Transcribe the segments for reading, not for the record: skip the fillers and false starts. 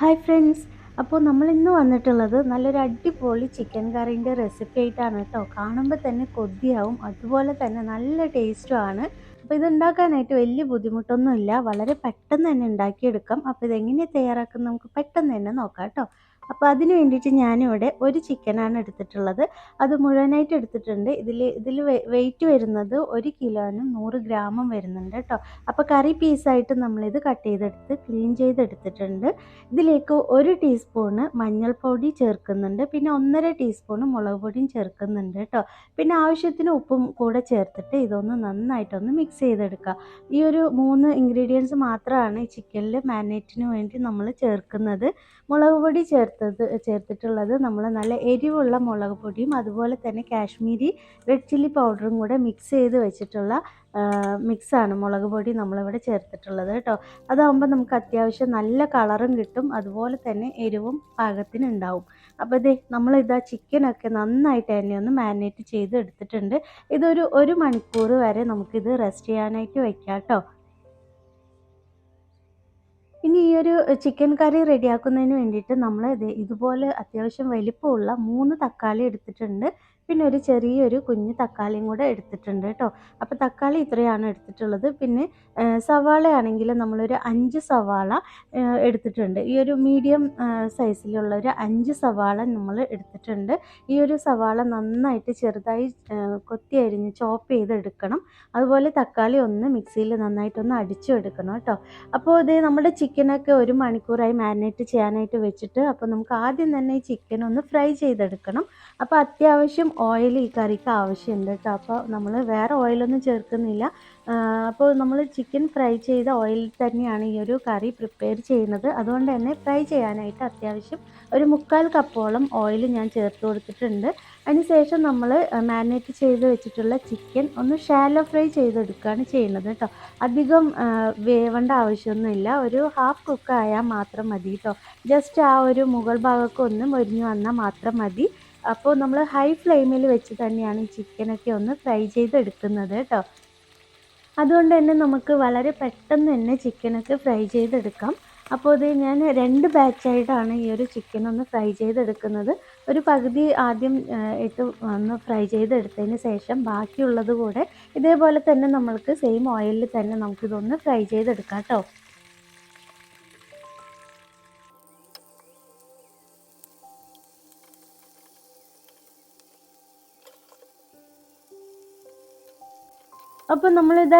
Hi friends, അപ്പോൾ നമ്മളിന്ന് വന്നിട്ടുള്ളത് നല്ലൊരു അടിപൊളി ചിക്കൻ കറീൻ്റെ റെസിപ്പി ആയിട്ടാണ് കേട്ടോ. കാണുമ്പോൾ തന്നെ കൊതിയാവും, അതുപോലെ തന്നെ നല്ല ടേസ്റ്റുമാണ്. അപ്പോൾ ഇതുണ്ടാക്കാനായിട്ട് വലിയ ബുദ്ധിമുട്ടൊന്നുമില്ല, വളരെ പെട്ടെന്ന് തന്നെ ഉണ്ടാക്കിയെടുക്കാം. അപ്പോൾ ഇതെങ്ങനെയാണ് തയ്യാറാക്കുന്നത് നമുക്ക് പെട്ടെന്ന് തന്നെ നോക്കാം കേട്ടോ. അപ്പോൾ അതിന് വേണ്ടിയിട്ട് ഞാനിവിടെ ഒരു ചിക്കനാണ് എടുത്തിട്ടുള്ളത്. അത് മുഴുവനായിട്ട് എടുത്തിട്ടുണ്ട്. ഇതിൽ വെയിറ്റ് വരുന്നത് 1 കിലോനും 100 ഗ്രാമും വരുന്നുണ്ട് കേട്ടോ. അപ്പോൾ കറി പീസായിട്ട് നമ്മളിത് കട്ട് ചെയ്തെടുത്ത് ക്ലീൻ ചെയ്തെടുത്തിട്ടുണ്ട്. ഇതിലേക്ക് 1 ടീസ്പൂണ് മഞ്ഞൾപ്പൊടി ചേർക്കുന്നുണ്ട്, പിന്നെ 1.5 ടീസ്പൂണ് മുളക് പൊടിയും ചേർക്കുന്നുണ്ട് കേട്ടോ. പിന്നെ ആവശ്യത്തിന് ഉപ്പും കൂടെ ചേർത്തിട്ട് ഇതൊന്ന് നന്നായിട്ടൊന്ന് മിക്സ് ചെയ്തെടുക്കുക. ഈ ഒരു 3 ഇൻഗ്രീഡിയൻസ് മാത്രമാണ് ഈ ചിക്കനിൽ മാരിനേറ്റിന് വേണ്ടി നമ്മൾ ചേർക്കുന്നത്. മുളക് പൊടി ചേർത്തിട്ടുള്ളത് നമ്മൾ നല്ല എരിവുള്ള മുളക് പൊടിയും അതുപോലെ തന്നെ കാശ്മീരി റെഡ് ചില്ലി പൗഡറും കൂടെ മിക്സ് ചെയ്ത് വെച്ചിട്ടുള്ള മിക്സാണ് മുളക് പൊടി നമ്മളിവിടെ ചേർത്തിട്ടുള്ളത് കേട്ടോ. അതാകുമ്പോൾ നമുക്ക് അത്യാവശ്യം നല്ല കളറും കിട്ടും, അതുപോലെ തന്നെ എരിവും പാകത്തിന് ഉണ്ടാവും. അപ്പോൾ നമ്മളിതാ ചിക്കനൊക്കെ നന്നായിട്ട് തന്നെ ഒന്ന് മാരിനേറ്റ് ചെയ്ത് എടുത്തിട്ടുണ്ട്. ഇതൊരു 1 മണിക്കൂർ വരെ നമുക്കിത് റെസ്റ്റ് ചെയ്യാനായിട്ട് വെക്കാം കേട്ടോ. ഇനി ഈ ഒരു ചിക്കൻ കറി റെഡിയാക്കുന്നതിന് വേണ്ടിയിട്ട് നമ്മൾ ഇതുപോലെ അത്യാവശ്യം വലിപ്പമുള്ള 3 തക്കാളി എടുത്തിട്ടുണ്ട്. പിന്നെ ഒരു ചെറിയൊരു കുഞ്ഞു തക്കാളിയും കൂടെ എടുത്തിട്ടുണ്ട് കേട്ടോ. അപ്പോൾ തക്കാളി ഇത്രയാണ് എടുത്തിട്ടുള്ളത്. പിന്നെ സവാളയാണെങ്കിൽ നമ്മളൊരു 5 സവാള എടുത്തിട്ടുണ്ട്. ഈ ഒരു മീഡിയം സൈസിലുള്ള ഒരു 5 സവാള നമ്മൾ എടുത്തിട്ടുണ്ട്. ഈ ഒരു സവാള നന്നായിട്ട് ചെറുതായി കൊത്തി അരിഞ്ഞ് ചോപ്പ് ചെയ്തെടുക്കണം. അതുപോലെ തക്കാളി ഒന്ന് മിക്സിയിൽ നന്നായിട്ടൊന്ന് അടിച്ചെടുക്കണം കേട്ടോ. അപ്പോൾ നമ്മുടെ ചിക്കനൊക്കെ 1 മണിക്കൂറായി മാരിനേറ്റ് ചെയ്യാനായിട്ട് വെച്ചിട്ട്, അപ്പോൾ നമുക്ക് ആദ്യം തന്നെ ഈ ചിക്കൻ ഒന്ന് ഫ്രൈ ചെയ്തെടുക്കണം. അപ്പോൾ അത്യാവശ്യം ഓയിൽ ഈ കറിക്ക് ആവശ്യമുണ്ട് കേട്ടോ. അപ്പോൾ നമ്മൾ വേറെ ഓയിലൊന്നും ചേർക്കുന്നില്ല. അപ്പോൾ നമ്മൾ ചിക്കൻ ഫ്രൈ ചെയ്ത ഓയിലിൽ തന്നെയാണ് ഈ ഒരു കറി പ്രിപ്പയർ ചെയ്യുന്നത്. അതുകൊണ്ട് തന്നെ ഫ്രൈ ചെയ്യാനായിട്ട് അത്യാവശ്യം ഒരു 3/4 കപ്പോളം ഓയിൽ ഞാൻ ചേർത്ത് കൊടുത്തിട്ടുണ്ട്. അതിനുശേഷം നമ്മൾ മാരിനേറ്റ് ചെയ്ത് വെച്ചിട്ടുള്ള ചിക്കൻ ഒന്ന് ഷാലോ ഫ്രൈ ചെയ്തെടുക്കുകയാണ് ചെയ്യുന്നത് കേട്ടോ. അധികം വേവേണ്ട ആവശ്യമൊന്നുമില്ല, ഒരു ഹാഫ് കുക്ക് ആയാൽ മാത്രം മതി കേട്ടോ. ജസ്റ്റ് ആ ഒരു മുകൾ ഭാഗമൊക്കെ ഒന്ന് മൊരിഞ്ഞ് വന്നാൽ മാത്രം മതി. അപ്പോൾ നമ്മൾ ഹൈ ഫ്ലെയിമിൽ വെച്ച് തന്നെയാണ് ഈ ചിക്കനൊക്കെ ഒന്ന് ഫ്രൈ ചെയ്തെടുക്കുന്നത് കേട്ടോ. അതുകൊണ്ട് തന്നെ നമുക്ക് വളരെ പെട്ടെന്ന് തന്നെ ചിക്കനൊക്കെ ഫ്രൈ ചെയ്തെടുക്കാം. അപ്പോൾ ഞാൻ 2 ബാച്ചായിട്ടാണ് ഈ ഒരു ചിക്കൻ ഒന്ന് ഫ്രൈ ചെയ്തെടുക്കുന്നത്. ഒരു പകുതി ആദ്യം ഇട്ട് ഒന്ന് ഫ്രൈ ചെയ്തെടുത്തതിന് ശേഷം ബാക്കിയുള്ളത് കൂടെ ഇതേപോലെ തന്നെ നമ്മൾക്ക് സെയിം ഓയിലിൽ തന്നെ നമുക്കിതൊന്ന് ഫ്രൈ ചെയ്തെടുക്കാം കേട്ടോ. അപ്പോൾ നമ്മളിത്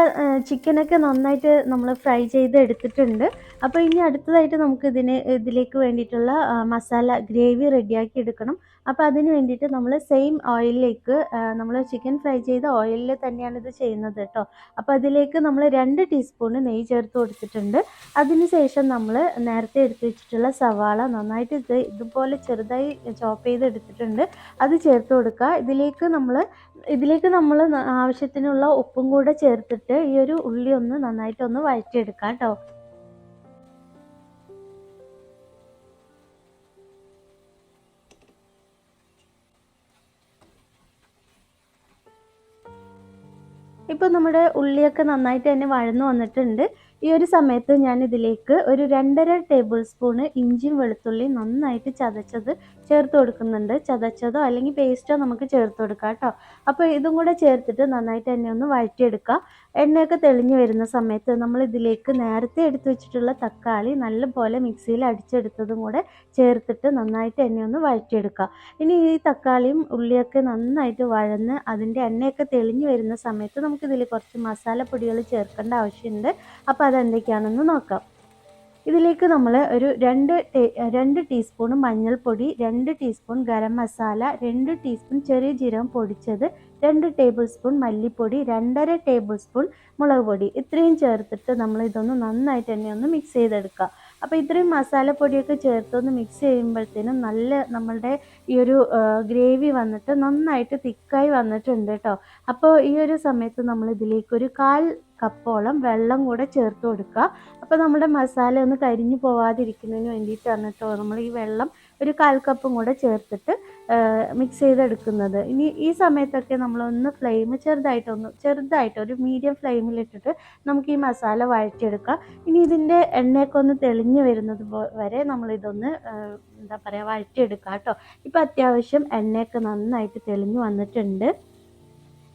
ചിക്കനൊക്കെ നന്നായിട്ട് നമ്മൾ ഫ്രൈ ചെയ്ത് എടുത്തിട്ടുണ്ട്. അപ്പോൾ ഇനി അടുത്തതായിട്ട് നമുക്ക് ഇതിലേക്ക് വേണ്ടിയിട്ടുള്ള മസാല ഗ്രേവി റെഡിയാക്കി എടുക്കണം. അപ്പോൾ അതിന് വേണ്ടിയിട്ട് നമ്മൾ സെയിം ഓയിലിലേക്ക് നമ്മൾ ചിക്കൻ ഫ്രൈ ചെയ്ത ഓയിലിൽ തന്നെയാണ് ഇത് ചെയ്യുന്നത് കേട്ടോ. അപ്പോൾ അതിലേക്ക് നമ്മൾ 2 ടീസ്പൂണ് നെയ്യ് ചേർത്ത് കൊടുത്തിട്ടുണ്ട്. അതിന് ശേഷം നമ്മൾ നേരത്തെ എടുത്ത് വെച്ചിട്ടുള്ള സവാള നന്നായിട്ട് ഇതുപോലെ ചെറുതായി ചോപ്പ് ചെയ്ത് എടുത്തിട്ടുണ്ട്, അത് ചേർത്ത് കൊടുക്കുക. ഇതിലേക്ക് നമ്മൾ ആവശ്യത്തിനുള്ള ഉപ്പും കൂടെ ചേർത്തിട്ട് ഈ ഒരു ഉള്ളി ഒന്ന് നന്നായിട്ടൊന്ന് വഴറ്റിയെടുക്കാം കേട്ടോ. ഇപ്പോൾ നമ്മുടെ ഉള്ളിയൊക്കെ നന്നായിട്ട് തന്നെ വഴന്നു വന്നിട്ടുണ്ട്. ഈ ഒരു സമയത്ത് ഞാൻ ഇതിലേക്ക് ഒരു 2.5 ടേബിൾ സ്പൂണ് ഇഞ്ചിയും വെളുത്തുള്ളിയും നന്നായിട്ട് ചതച്ചത് ചേർത്ത് കൊടുക്കുന്നുണ്ട്. ചതച്ചതോ അല്ലെങ്കിൽ പേസ്റ്റോ നമുക്ക് ചേർത്ത് കൊടുക്കാം കേട്ടോ. അപ്പോൾ ഇതും കൂടെ ചേർത്തിട്ട് നന്നായിട്ട് തന്നെ ഒന്ന് വഴറ്റിയെടുക്കുക. എണ്ണയൊക്കെ തെളിഞ്ഞു വരുന്ന സമയത്ത് നമ്മൾ ഇതിലേക്ക് നേരത്തെ എടുത്ത് വെച്ചിട്ടുള്ള തക്കാളി നല്ലപോലെ മിക്സിയിൽ അടിച്ചെടുത്തതും കൂടെ ചേർത്തിട്ട് നന്നായിട്ട് എണ്ണ ഒന്ന് വഴറ്റിയെടുക്കുക. ഇനി ഈ തക്കാളിയും ഉള്ളിയൊക്കെ നന്നായിട്ട് വഴന്ന് അതിൻ്റെ എണ്ണയൊക്കെ തെളിഞ്ഞു വരുന്ന സമയത്ത് നമുക്കിതിൽ കുറച്ച് മസാലപ്പൊടികൾ ചേർക്കേണ്ട ആവശ്യമുണ്ട്. അപ്പോൾ അതെന്തൊക്കെയാണെന്ന് നോക്കാം. ഇതിലേക്ക് നമ്മൾ ഒരു 2 ടീസ്പൂൺ മഞ്ഞൾപ്പൊടി, 2 ടീസ്പൂൺ ഗരം മസാല, 2 ടീസ്പൂൺ ചെറിയ ജീരകം പൊടിച്ചത്, 2 ടേബിൾ സ്പൂൺ മല്ലിപ്പൊടി, 2.5 ടേബിൾ സ്പൂൺ മുളക് പൊടി, ഇത്രയും ചേർത്തിട്ട് നമ്മൾ ഇതൊന്ന് നന്നായിട്ട് തന്നെ ഒന്ന് മിക്സ് ചെയ്തെടുക്കുക. അപ്പോൾ ഇത്രയും മസാലപ്പൊടിയൊക്കെ ചേർത്തൊന്ന് മിക്സ് ചെയ്യുമ്പോഴത്തേനും നമ്മളുടെ ഈ ഒരു ഗ്രേവി വന്നിട്ട് നന്നായിട്ട് തിക്കായി വന്നിട്ടുണ്ട് കേട്ടോ. അപ്പോൾ ഈ ഒരു സമയത്ത് നമ്മൾ ഇതിലേക്ക് ഒരു 1/4 കപ്പോളം വെള്ളം കൂടെ ചേർത്ത് കൊടുക്കുക. അപ്പോൾ നമ്മുടെ മസാല ഒന്ന് കരിഞ്ഞു പോവാതിരിക്കുന്നതിന് വേണ്ടിയിട്ടാണ് കേട്ടോ നമ്മൾ ഈ വെള്ളം ഒരു 1/4 കപ്പും കൂടെ ചേർത്തിട്ട് മിക്സ് ചെയ്തെടുക്കുന്നത്. ഇനി ഈ സമയത്തൊക്കെ നമ്മളൊന്ന് ഫ്ലെയിം ചെറുതായിട്ട് ഒരു മീഡിയം ഫ്ലെയിമിലിട്ടിട്ട് നമുക്ക് ഈ മസാല വഴറ്റിയെടുക്കാം. ഇനി ഇതിൻ്റെ എണ്ണയൊക്കെ ഒന്ന് തെളിഞ്ഞ് വരുന്നത് വരെ നമ്മളിതൊന്ന് എന്താ പറയുക വഴറ്റിയെടുക്കാം കേട്ടോ. ഇപ്പം അത്യാവശ്യം എണ്ണയൊക്കെ നന്നായിട്ട് തെളിഞ്ഞ് വന്നിട്ടുണ്ട്.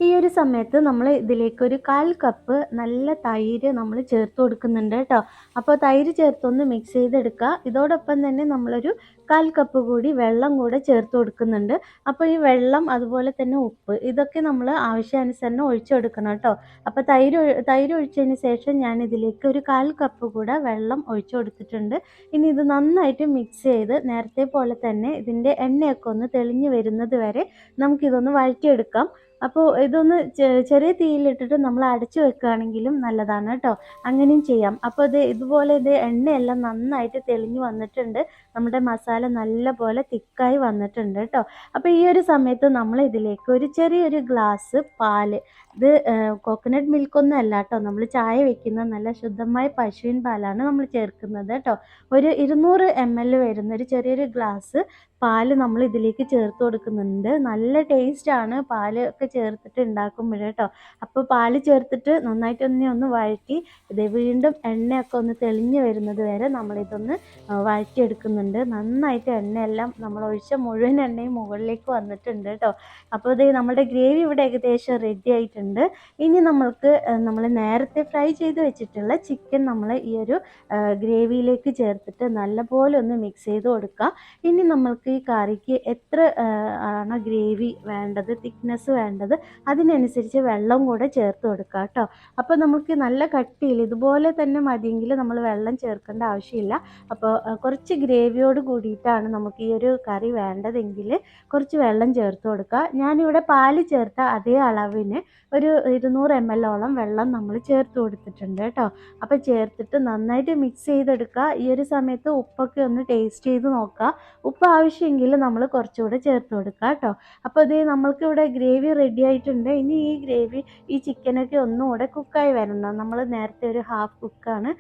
ഈ ഒരു സമയത്ത് നമ്മൾ ഇതിലേക്ക് ഒരു 1/4 കപ്പ് നല്ല തൈര് നമ്മൾ ചേർത്ത് കൊടുക്കുന്നുണ്ട് കേട്ടോ. അപ്പോൾ തൈര് ചേർത്തൊന്ന് മിക്സ് ചെയ്തെടുക്കുക. ഇതോടൊപ്പം തന്നെ നമ്മളൊരു 1/4 കപ്പ് കൂടി വെള്ളം കൂടെ ചേർത്ത് കൊടുക്കുന്നുണ്ട്. അപ്പോൾ ഈ വെള്ളം അതുപോലെ തന്നെ ഉപ്പ് ഇതൊക്കെ നമ്മൾ ആവശ്യാനുസരണം ഒഴിച്ചു കൊടുക്കണം കേട്ടോ. അപ്പോൾ തൈര് ഒഴിച്ചതിന് ശേഷം ഞാൻ ഇതിലേക്ക് ഒരു 1/4 കപ്പ് കൂടെ വെള്ളം ഒഴിച്ചു കൊടുത്തിട്ടുണ്ട്. ഇനി ഇത് നന്നായിട്ട് മിക്സ് ചെയ്ത് നേരത്തെ പോലെ തന്നെ ഇതിൻ്റെ എണ്ണയൊക്കെ ഒന്ന് തെളിഞ്ഞ് വരുന്നത് വരെ നമുക്കിതൊന്ന് വഴറ്റിയെടുക്കാം. അപ്പോൾ ഇതൊന്ന് ചെറിയ തീയിലിട്ടിട്ട് നമ്മൾ അടച്ചു വെക്കുകയാണെങ്കിലും നല്ലതാണ് കേട്ടോ. അങ്ങനെയും ചെയ്യാം. അപ്പോൾ ഇതുപോലെ എണ്ണയെല്ലാം നന്നായിട്ട് തെളിഞ്ഞ് വന്നിട്ടുണ്ട്. നമ്മുടെ മസാല നല്ല പോലെ തിക്കായി വന്നിട്ടുണ്ട് കേട്ടോ. അപ്പോൾ ഈ ഒരു സമയത്ത് നമ്മൾ ഇതിലേക്ക് ഒരു ചെറിയൊരു ഗ്ലാസ് പാല്, ഇത് കോക്കനട്ട് മിൽക്കൊന്നും അല്ല കേട്ടോ, നമ്മൾ ചായ വെക്കുന്ന നല്ല ശുദ്ധമായ പശുവിൻ പാലാണ് നമ്മൾ ചേർക്കുന്നത് കേട്ടോ. ഒരു 200 ml വരുന്ന ഒരു ചെറിയൊരു ഗ്ലാസ് പാല് നമ്മൾ ഇതിലേക്ക് ചേർത്ത് കൊടുക്കുന്നുണ്ട്. നല്ല ടേസ്റ്റാണ് പാല് ഒക്കെ ചേർത്തിട്ട് ഉണ്ടാക്കുമ്പോൾ കേട്ടോ. അപ്പോൾ പാല് ചേർത്തിട്ട് നന്നായിട്ടൊന്ന് വഴറ്റി വീണ്ടും എണ്ണയൊക്കെ ഒന്ന് തെളിഞ്ഞ് വരുന്നത് വരെ നമ്മളിതൊന്ന് വഴറ്റിയെടുക്കുന്നുണ്ട്. നന്നായിട്ട് എണ്ണയെല്ലാം നമ്മൾ ഒഴിച്ച മുഴുവൻ എണ്ണയും മുകളിലേക്ക് വന്നിട്ടുണ്ട് കേട്ടോ. അപ്പോൾ നമ്മുടെ ഗ്രേവി ഇവിടെ ഏകദേശം റെഡി ആയിട്ടുണ്ട്. ഇനി നമ്മൾ നേരത്തെ ഫ്രൈ ചെയ്ത് വെച്ചിട്ടുള്ള ചിക്കൻ നമ്മൾ ഈ ഒരു ഗ്രേവിയിലേക്ക് ചേർത്തിട്ട് നല്ലപോലെ ഒന്ന് മിക്സ് ചെയ്ത് കൊടുക്കുക. ഇനി നമ്മൾക്ക് ഈ കറിക്ക് എത്ര ആണ് ഗ്രേവി വേണ്ടത്, തിക്നെസ് വേണ്ടത്, അതിനനുസരിച്ച് വെള്ളം കൂടെ ചേർത്ത് കൊടുക്കുക കേട്ടോ. അപ്പോൾ നമുക്ക് നല്ല കട്ടിയിൽ ഇതുപോലെ തന്നെ മതിയെങ്കിൽ നമ്മൾ വെള്ളം ചേർക്കേണ്ട ആവശ്യമില്ല. അപ്പോൾ കുറച്ച് ഗ്രേവിയോട് കൂടിയിട്ടാണ് നമുക്ക് ഈ ഒരു കറി വേണ്ടതെങ്കിൽ കുറച്ച് വെള്ളം ചേർത്ത് കൊടുക്കുക. ഞാനിവിടെ പാല് ചേർത്ത അതേ അളവിന് ഒരു 200 ml വെള്ളം നമ്മൾ ചേർത്ത് കൊടുത്തിട്ടുണ്ട് കേട്ടോ. അപ്പോൾ ചേർത്തിട്ട് നന്നായിട്ട് മിക്സ് ചെയ്തെടുക്കുക. ഈ ഒരു സമയത്ത് ഉപ്പൊക്കെ ഒന്ന് ടേസ്റ്റ് ചെയ്ത് നോക്കുക. ഉപ്പ് ആവശ്യമെങ്കിൽ നമ്മൾ കുറച്ചുകൂടെ ചേർത്ത് കൊടുക്കുക കേട്ടോ. അപ്പോൾ നമ്മൾക്കിവിടെ ഗ്രേവി റെഡി ആയിട്ടുണ്ട്. ഇനി ഈ ചിക്കനൊക്കെ ഒന്നുകൂടെ കുക്കായി വരണം. നമ്മൾ നേരത്തെ ഒരു ഹാഫ് കുക്കാണ്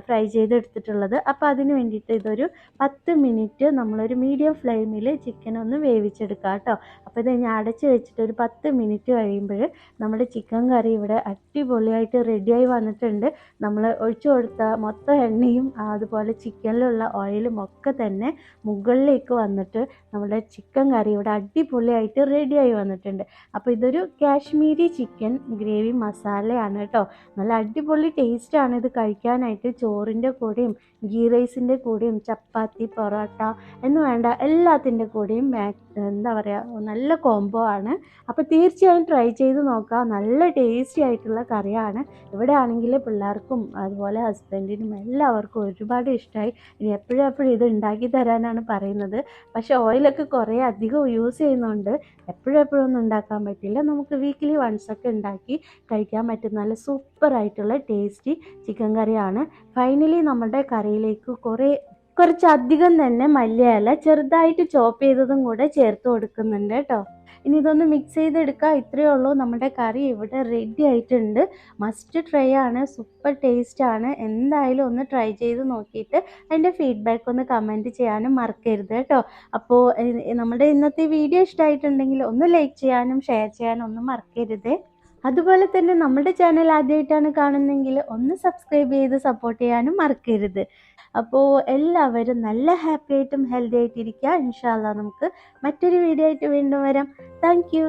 ഫ്രൈ ചെയ്തെടുത്തിട്ടുള്ളത്. അപ്പോൾ അതിന് വേണ്ടിയിട്ട് ഇതൊരു 10 മിനിറ്റ് നമ്മളൊരു മീഡിയം ഫ്ലെയിമിൽ ചിക്കൻ ഒന്ന് വേവിച്ചെടുക്കുക കേട്ടോ. അപ്പോൾ ഞാൻ അടച്ച് വെച്ചിട്ട് ഒരു 10 മിനിറ്റ് കഴിയുമ്പോൾ നമ്മുടെ ചിക്കൻ കറി ഇവിടെ അടിപൊളിയായിട്ട് റെഡിയായി വന്നിട്ടുണ്ട്. നമ്മൾ ഒഴിച്ചു കൊടുത്ത മൊത്തം എണ്ണയും അതുപോലെ ചിക്കനിലുള്ള ഓയിലും ഒക്കെ തന്നെ മുകളിലേക്ക് വന്നിട്ട് നമ്മുടെ ചിക്കൻ കറി ഇവിടെ അടിപൊളിയായിട്ട് റെഡിയായി വന്നിട്ടുണ്ട്. അപ്പോൾ ഇതൊരു കാശ്മീരി ചിക്കൻ ഗ്രേവി മസാലയാണ് കേട്ടോ. നല്ല അടിപൊളി ടേസ്റ്റാണ് ഇത് കഴിക്കാനായിട്ട്. ചോറിൻ്റെ കൂടെയും ഗീ റൈസിൻ്റെ കൂടെയും ചപ്പാത്തി, പൊറോട്ട എന്ന് വേണ്ട എല്ലാത്തിൻ്റെ കൂടെയും എന്താ പറയുക നല്ല കോംബോ ആണ്. അപ്പോൾ തീർച്ചയായും ട്രൈ ചെയ്ത് നോക്കാം. നല്ല ടേസ്റ്റി ആയിട്ടുള്ള കറിയാണ്. ഇവിടെ ആണെങ്കിൽ പിള്ളേർക്കും അതുപോലെ ഹസ്ബൻഡിനും എല്ലാവർക്കും ഒരുപാട് ഇഷ്ടമായി. ഇനി എപ്പോഴും ഇത് ഉണ്ടാക്കി തരാനാണ് പറയുന്നത്. പക്ഷേ ഓയിലൊക്കെ കുറേ അധികം യൂസ് ചെയ്യുന്നതുകൊണ്ട് എപ്പോഴും ഒന്നും ഉണ്ടാക്കാൻ പറ്റില്ല. നമുക്ക് വീക്കിലി വൺസൊക്കെ ഉണ്ടാക്കി കഴിക്കാൻ പറ്റുന്ന നല്ല സൂപ്പറായിട്ടുള്ള ടേസ്റ്റി ചിക്കൻ കറിയാണ്. ഫൈനലി നമ്മുടെ കറിയിലേക്ക് കുറച്ചധികം തന്നെ മല്ലിയില ചെറുതായിട്ട് ചോപ്പ് ചെയ്തതും കൂടെ ചേർത്ത് കൊടുക്കുന്നുണ്ട് കേട്ടോ. ഇനി ഇതൊന്ന് മിക്സ് ചെയ്തെടുക്കുക. ഇത്രയേ ഉള്ളൂ. നമ്മുടെ കറി ഇവിടെ റെഡി ആയിട്ടുണ്ട്. മസ്റ്റ് ട്രൈ ആണ്. സൂപ്പർ ടേസ്റ്റ് ആണ്. എന്തായാലും ഒന്ന് ട്രൈ ചെയ്ത് നോക്കിയിട്ട് അതിൻ്റെ ഫീഡ്ബാക്ക് ഒന്ന് കമൻറ്റ് ചെയ്യാനും മറക്കരുത് കേട്ടോ. അപ്പോൾ നമ്മുടെ ഇന്നത്തെ വീഡിയോ ഇഷ്ടമായിട്ടുണ്ടെങ്കിൽ ഒന്ന് ലൈക്ക് ചെയ്യാനും ഷെയർ ചെയ്യാനും ഒന്നും മറക്കരുത്. അതുപോലെ തന്നെ നമ്മുടെ ചാനൽ ആദ്യമായിട്ടാണ് കാണുന്നതെങ്കിൽ ഒന്ന് സബ്സ്ക്രൈബ് ചെയ്ത് സപ്പോർട്ട് ചെയ്യാനും മറക്കരുത്. അപ്പോൾ എല്ലാവരും നല്ല ഹാപ്പി ആയിട്ടും ഹെൽത്തി ആയിട്ടിരിക്കുക. ഇൻഷാ അല്ലാഹ് നമുക്ക് മറ്റൊരു വീഡിയോ ആയിട്ട് വീണ്ടും വരാം. Thank you.